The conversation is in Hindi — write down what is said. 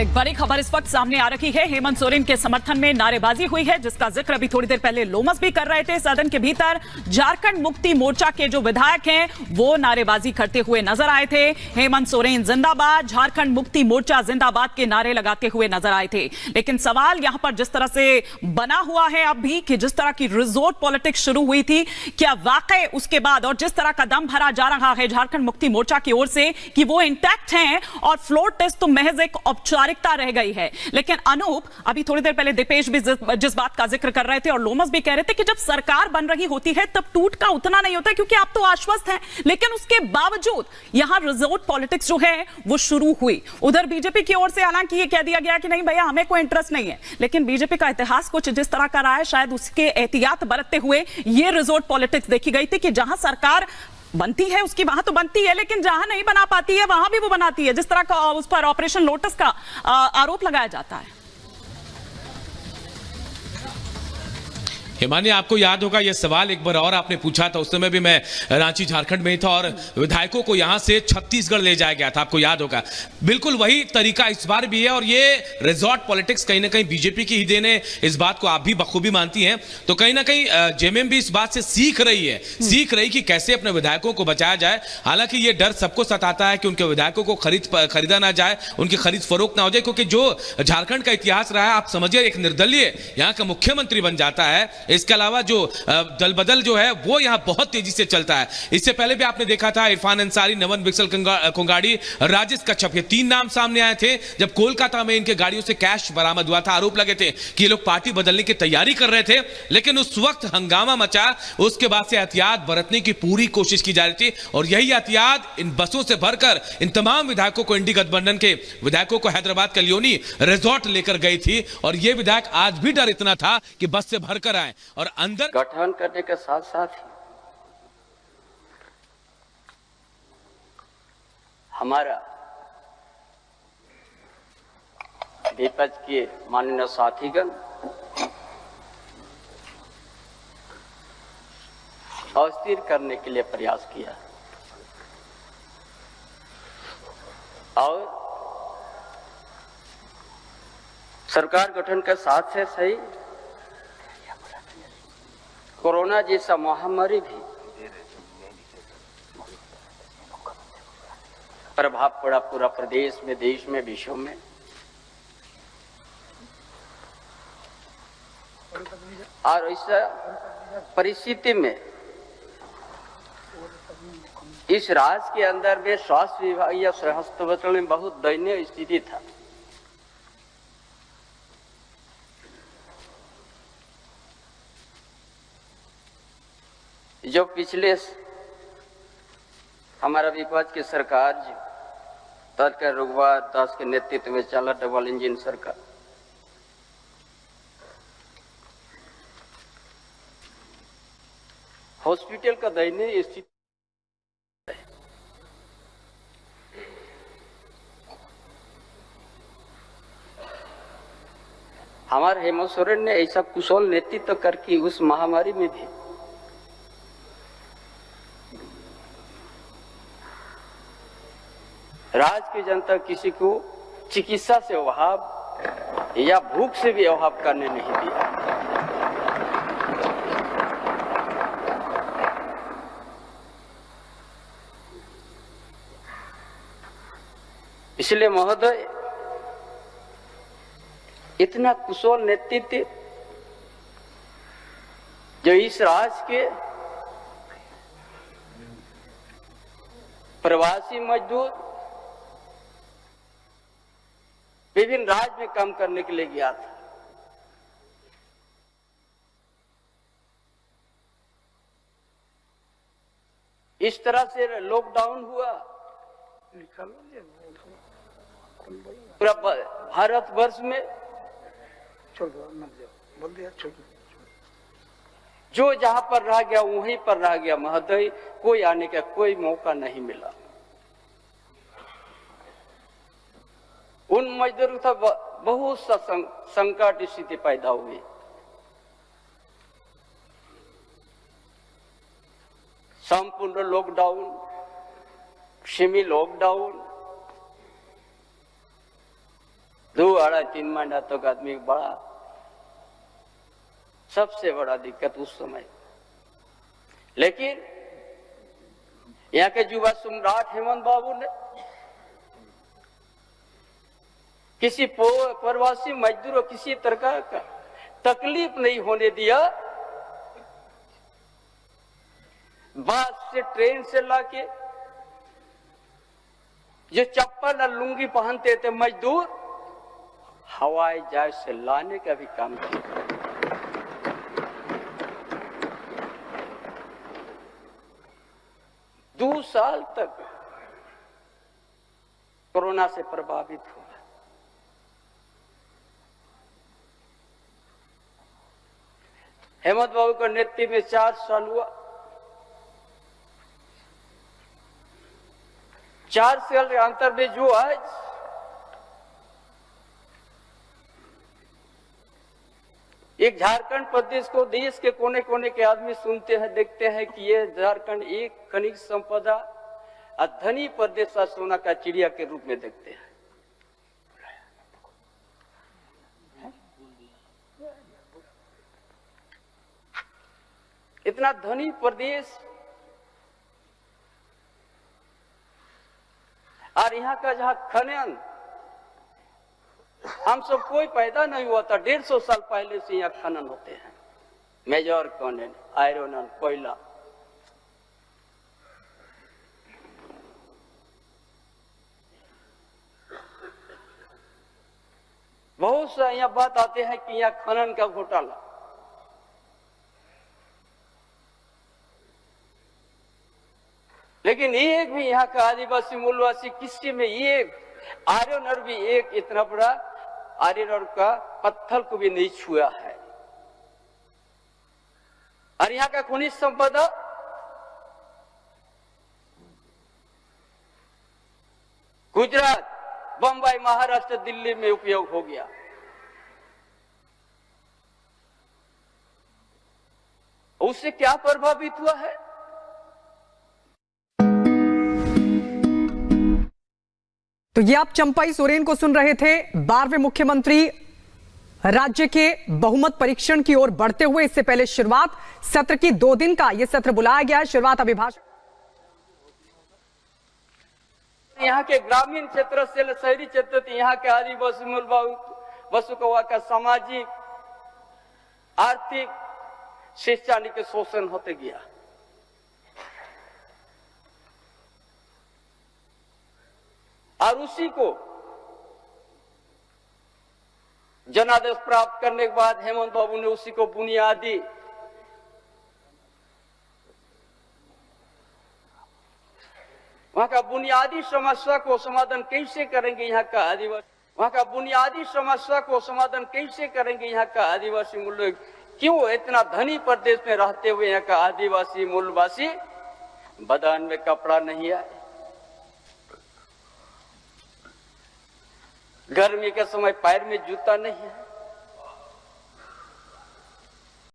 एक बड़ी खबर इस वक्त सामने आ रही है। हेमंत सोरेन के समर्थन में नारेबाजी हुई है, जिसका जिक्र अभी थोड़ी देर पहले लोमस भी कर रहे थे। सदन के भीतर झारखंड मुक्ति मोर्चा के जो विधायक हैं वो नारेबाजी करते हुए नजर आए थे। हेमंत सोरेन जिंदाबाद, झारखंड मुक्ति मोर्चा जिंदाबाद के नारे लगाते हुए नजर आए थे। लेकिन सवाल यहां पर जिस तरह से बना हुआ है अब भी कि जिस तरह की रिजोर्ट पॉलिटिक्स शुरू हुई थी, क्या वाकई उसके बाद और जिस तरह का दम भरा जा रहा है झारखंड मुक्ति मोर्चा की ओर से कि वो इंटैक्ट हैं और फ्लोर टेस्ट तो महज एक औपचारिकता रह गई है। लेकिन अनूप, अभी थोड़ी देर पहले दीपेश भी जिस बात का जिक्र कर रहे थे और लोमस भी कह रहे थे कि जब सरकार बन रही होती है तब टूट का उतना नहीं होता क्योंकि आप तो आश्वस्त हैं, लेकिन उसके बावजूद यहां रिजोर्ट पॉलिटिक्स जो है वो शुरू हुई। उधर बीजेपी की ओर से हालांकि ये कह दिया गया कि नहीं भैया हमें कोई इंटरेस्ट नहीं है, लेकिन बीजेपी का इतिहास कुछ जिस तरह का रहा है, शायद उसके एहतियात बरतते हुए ये रिजोर्ट पॉलिटिक्स देखी गई थी कि जहां सरकार बनती है उसकी वहां तो बनती है, लेकिन जहां नहीं बना पाती है वहां भी वो बनाती है, जिस तरह का उस पर ऑपरेशन लोटस का आरोप लगाया जाता है। हिमानी, आपको याद होगा यह सवाल एक बार और आपने पूछा था, उस समय भी मैं रांची झारखंड में ही था और विधायकों को यहां से छत्तीसगढ़ ले जाया गया था, आपको याद होगा। बिल्कुल वही तरीका इस बार भी है और ये रिजॉर्ट पॉलिटिक्स कहीं ना कहीं बीजेपी की ही देन है, इस बात को आप भी बखूबी मानती हैं। तो कहीं ना कहीं जेएमएम भी इस बात से सीख रही कि कैसे अपने विधायकों को बचाया जाए। हालांकि ये डर सबको सताता है कि उनके विधायकों को खरीदा ना जाए, उनकी खरीद फरोख्त ना हो जाए, क्योंकि जो झारखंड का इतिहास रहा है, आप समझिए एक निर्दलीय यहाँ का मुख्यमंत्री बन जाता है। इसके अलावा जो दल बदल जो है वो यहां बहुत तेजी से चलता है। इससे पहले भी आपने देखा था इरफान अंसारी, नवन विक्सल कोंगाड़ी, राजेश कच्छप, ये तीन नाम सामने आए थे जब कोलकाता में इनके गाड़ियों से कैश बरामद हुआ था। आरोप लगे थे कि ये लोग पार्टी बदलने की तैयारी कर रहे थे, लेकिन उस वक्त हंगामा मचा। उसके बाद से एहतियात बरतने की पूरी कोशिश की जा रही थी और यही एहतियात इन बसों से भरकर इन तमाम विधायकों को, इंडी गठबंधन के विधायकों को हैदराबाद कलियोनी रिजॉर्ट लेकर गई थी। और ये विधायक आज भी डर इतना था कि बस से भरकर आए और अंदर गठन करने के साथ साथ ही हमारा विपक्ष के माननीय साथीगण अस्थिर करने के लिए प्रयास किया और सरकार गठन के साथ से सही कोरोना जैसा महामारी भी प्रभाव पड़ा पूरा प्रदेश में, देश में, विश्व में। और इस परिस्थिति में इस राज्य के अंदर में स्वास्थ्य विभाग या स्वास्थ्य मंत्रालय में बहुत दयनीय स्थिति था। जो पिछले हमारा विपक्ष की सरकार तत्काल रघुवर दास के नेतृत्व में चला डबल इंजन सरकार, हॉस्पिटल का दयनीय स्थिति हमारे हेमंत सोरेन ने ऐसा कुशल नेतृत्व करके उस महामारी में भी राज्य की जनता किसी को चिकित्सा से अभाव या भूख से भी अभाव करने नहीं दिया। इसलिए महोदय, इतना कुशल नेतृत्व जो इस राज्य के प्रवासी मजदूर विभिन्न राज्य में काम करने के लिए गया था, इस तरह से लॉकडाउन हुआ, पूरा भारतवर्ष में जो जहां पर रह गया वहीं पर रह गया महोदय, कोई आने का कोई मौका नहीं मिला। उन मजदूरों का बहुत सा संकट स्थिति पैदा हुई। संपूर्ण लॉकडाउन, सेमी लॉकडाउन, 2-3 महीना तक आदमी बड़ा सबसे बड़ा दिक्कत उस समय। लेकिन यहाँ के युवा सम्राट हेमंत बाबू ने किसी प्रवासी मजदूर को किसी तरह का तकलीफ नहीं होने दिया। बस से ट्रेन से लाके जो चप्पल और लुंगी पहनते थे मजदूर, हवाई जहाज से लाने का भी काम किया। 2 साल तक कोरोना से प्रभावित हुआ। हेमंत बाबू के नेतृत्व में 4 साल हुआ। 4 साल के अंतर में जो आज एक झारखंड प्रदेश को देश के कोने कोने के आदमी सुनते हैं, देखते हैं कि ये झारखंड एक खनिज संपदा और धनी प्रदेश का सोना का चिड़िया के रूप में देखते हैं। इतना धनी प्रदेश और यहाँ का जहाँ खनन हम सब कोई पैदा नहीं हुआ था, 150 साल पहले से यहाँ खनन होते हैं। मेजर खनन, आयरन, कोयला। बहुत सा यहाँ बात आते हैं कि यहाँ खनन का घोटाला। लेकिन एक भी यहाँ का आदिवासी मूलवासी किसी में ये आयरन और भी एक इतना बड़ा आयरन का पत्थर को भी नहीं छुआ है। और यहाँ का खनिज संपदा गुजरात, बंबई, महाराष्ट्र, दिल्ली में उपयोग हो गया। उससे क्या प्रभावित हुआ है? तो ये आप चंपाई सोरेन को सुन रहे थे। 12वें मुख्यमंत्री राज्य के बहुमत परीक्षण की ओर बढ़ते हुए इससे पहले शुरुआत सत्र की 2 दिन का यह सत्र बुलाया गया है। शुरुआत अभिभाषण यहाँ के ग्रामीण क्षेत्र से शहरी क्षेत्र, यहाँ के आदिवासी मूल वसुकवा का सामाजिक आर्थिक शिक्षा के शोषण होते गया। और उसी को जनादेश प्राप्त करने के बाद हेमंत बाबू ने उसी को बुनियादी वहां का बुनियादी समस्या को समाधान कैसे करेंगे यहाँ का आदिवासी, वहां का बुनियादी समस्या को समाधान कैसे करेंगे यहाँ का आदिवासी मूल, क्यों इतना धनी प्रदेश में रहते हुए यहाँ का आदिवासी मूलवासी बदन में कपड़ा नहीं आए, गर्मी के समय पैर में जूता नहीं है,